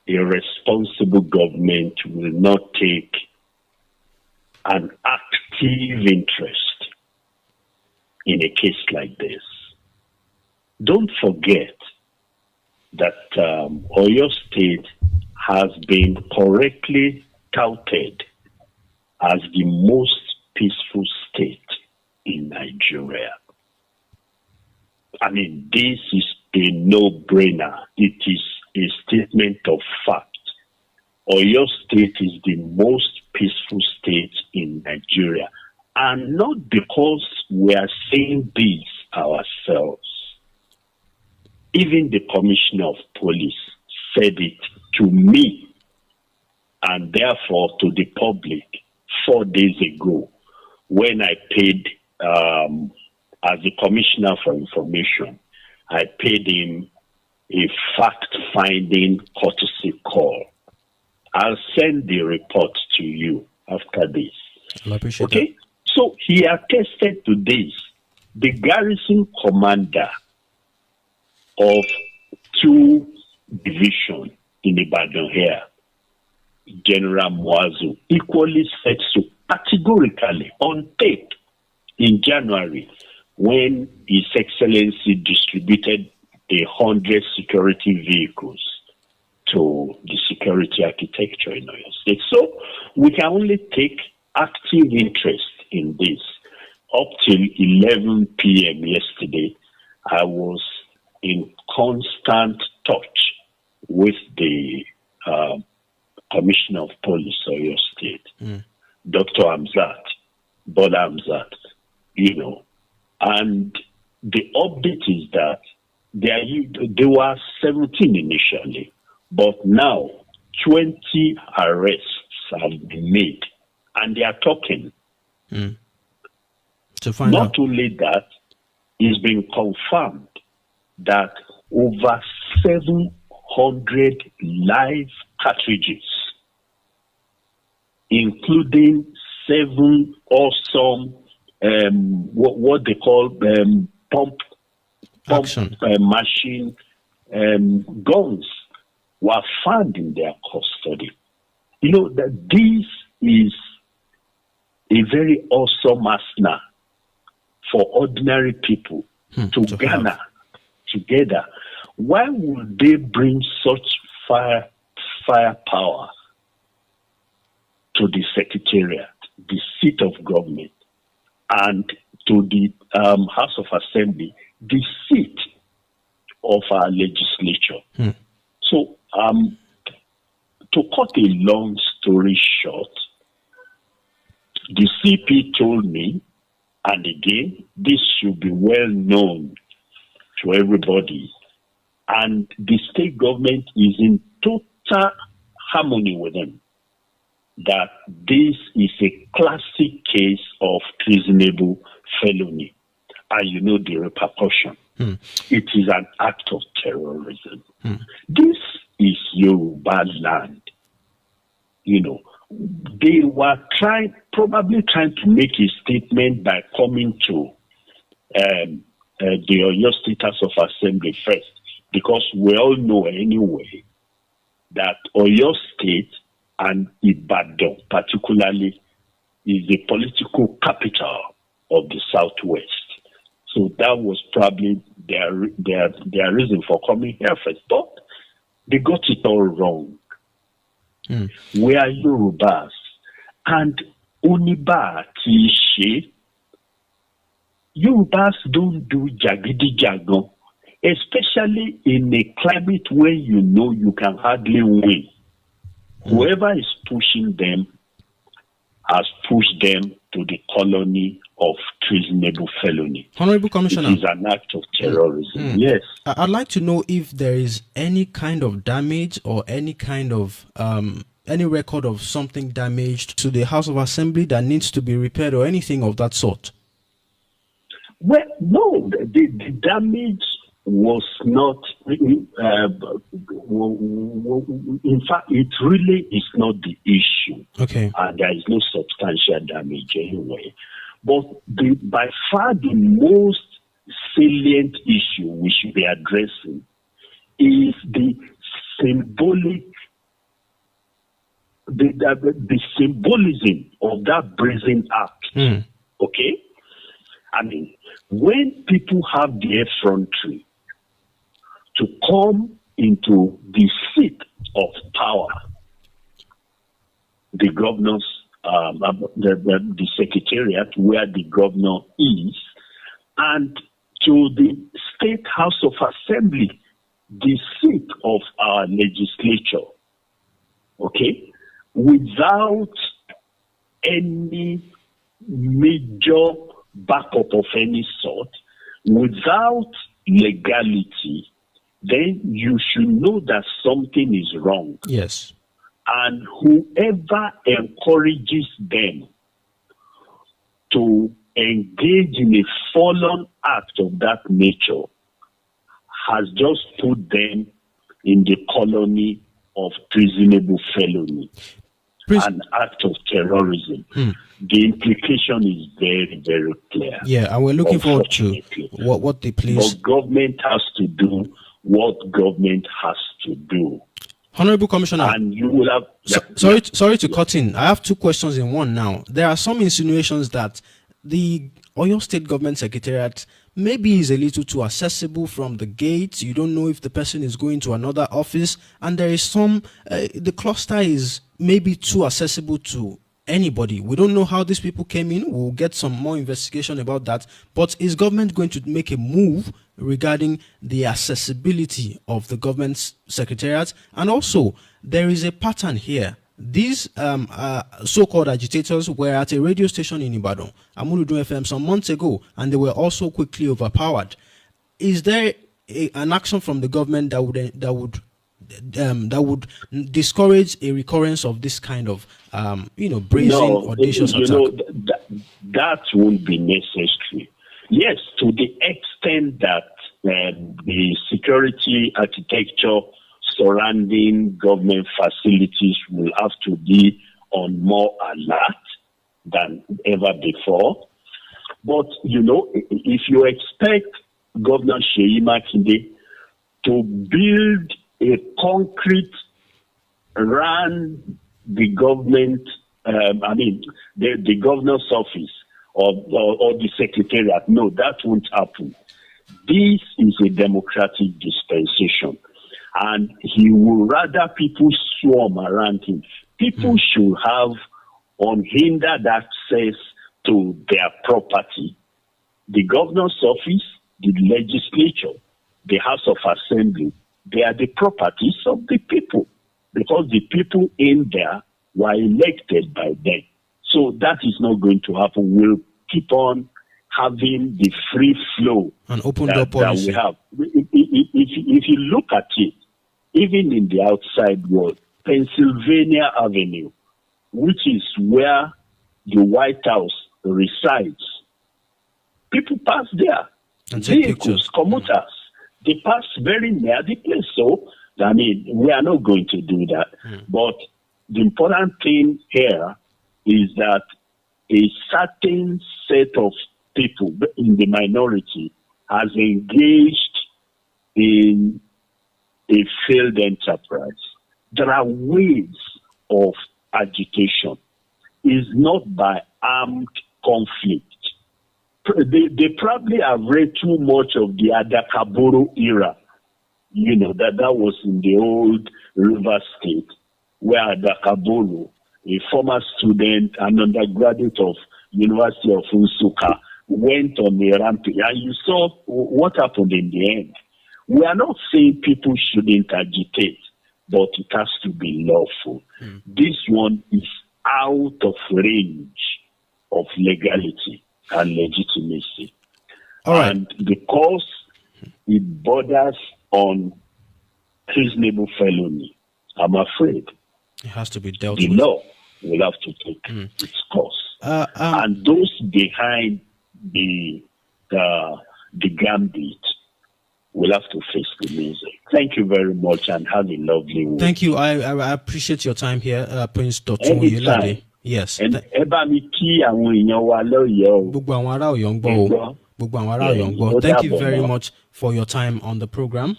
a responsible government will not take an active interest in a case like this. Don't forget that Oyo State has been correctly touted as the most peaceful state in Nigeria. I mean, this is a no-brainer. It is a statement of fact. Oyo State is the most peaceful state in Nigeria. And not because we are saying this ourselves. Even the Commissioner of Police said it to me and therefore to the public 4 days ago when I paid, as the Commissioner for Information, I paid him a fact-finding courtesy call. I'll send the report to you after this. I appreciate okay? That. So he attested to this. The garrison commander of 2 divisions in Ibadan here, General Muazu, equally said so categorically on tape in January when His Excellency distributed 100 security vehicles to the security architecture in Oyo State. So we can only take active interest in this. Up till 11 p.m. yesterday, I was in constant touch with the Commissioner of Police of Oyo State, Dr. Bola Hamzat, and the update is that there were 17 initially, but now 20 arrests have been made, and they are talking. To find Not out. only that, it's been confirmed that over 700 live cartridges, including 7 awesome, what they call pump machine guns, were found in their custody. That this is a very awesome arsenal for ordinary people to gather together. Why would they bring such firepower to the Secretariat, the seat of government, and to the House of Assembly, the seat of our legislature? So, to cut a long story short, the CP told me, and again, this should be well known to everybody, and the state government is in total harmony with them, that this is a classic case of treasonable felony. And the repercussion. It is an act of terrorism. This is Yoruba land. They were probably trying to make a statement by coming to the Oyo State House of Assembly first, because we all know anyway that Oyo State and Ibadan particularly is the political capital of the Southwest. So that was probably their reason for coming here first. But they got it all wrong. We are Yorubas, and Oniba Kishe. Yorubas don't do jagidi jagon, especially in a climate where you can hardly win. Whoever is pushing them has pushed them to the colony of treasonable felony. Honorable Commissioner, it is an act of terrorism. Yes. I'd like to know if there is any kind of damage or any kind of any record of something damaged to the House of Assembly that needs to be repaired or anything of that sort. Well, no, the damage was not. In fact, it really is not the issue. Okay. And there is no substantial damage anyway. But by far the most salient issue we should be addressing is the symbolic the symbolism of that brazen act. Okay? I mean, when people have the effrontery to come into the seat of power, the governor's, the secretariat where the governor is, and to the State House of Assembly, the seat of our legislature, okay, without any major backup of any sort, without legality, then you should know that something is wrong. Yes. And whoever encourages them to engage in a fallen act of that nature has just put them in the colony of treasonable felony, an act of terrorism. The implication is very, very clear. Yeah, and we're looking forward to what the police... But government has to do what government has to do. Honorable Commissioner, and you will have... sorry to cut in. I have two questions in one now. There are some insinuations that the Oyo State Government Secretariat maybe is a little too accessible from the gate. You don't know if the person is going to another office. And there is some... the cluster is maybe too accessible to anybody. We don't know how these people came in. We'll get some more investigation about that. But is government going to make a move regarding the accessibility of the government secretariat? And also, there is a pattern here. These so-called agitators were at a radio station in Ibadan, Amuludu FM, some months ago, and they were also quickly overpowered. Is there an action from the government that would discourage a recurrence of this kind of brazen, audacious attack? That won't be necessary. Yes, to the extent that the security architecture surrounding government facilities will have to be on more alert than ever before. But, if you expect Governor Seyi Makinde to build a concrete around the government, the governor's office or the secretariat, no, that won't happen. This is a democratic dispensation. And he will rather people swarm around him. People should have unhindered access to their property. The governor's office, the legislature, the House of Assembly, they are the properties of the people because the people in there were elected by them. So that is not going to happen. We'll keep on having the free flow and open door policy that we have. If you look at it, even in the outside world, Pennsylvania Avenue, which is where the White House resides, people pass there. And take vehicles, pictures. commuters, they pass very near the place. So, we are not going to do that. But the important thing here is that a certain set of people in the minority has engaged in a failed enterprise. There are ways of agitation. It's not by armed conflict. They probably have read too much of the Adakaboro era. That was in the old River State, where Adakaboro, a former student, an undergraduate of University of Nsukka, went on a rampage. And you saw what happened in the end. We are not saying people shouldn't agitate, but it has to be lawful. This one is out of range of legality and legitimacy. All right. And because it borders on treasonable felony, I'm afraid it has to be dealt the with. law will have to take its course. And those behind the gambit will have to face the music. Thank you very much and have a lovely week. Thank you. I appreciate your time here, Prince Dotun Oyelade. Yes. Ẹ mi kí àwọn èèyàn wa lọ́yọ̀ọ́ o. Gbogbo àwọn ará Ọ̀yọ́ ń gbọ́ o. Gbogbo àwọn ará Ọ̀yọ́ ń gbọ́. Thank you very much for your time on the program.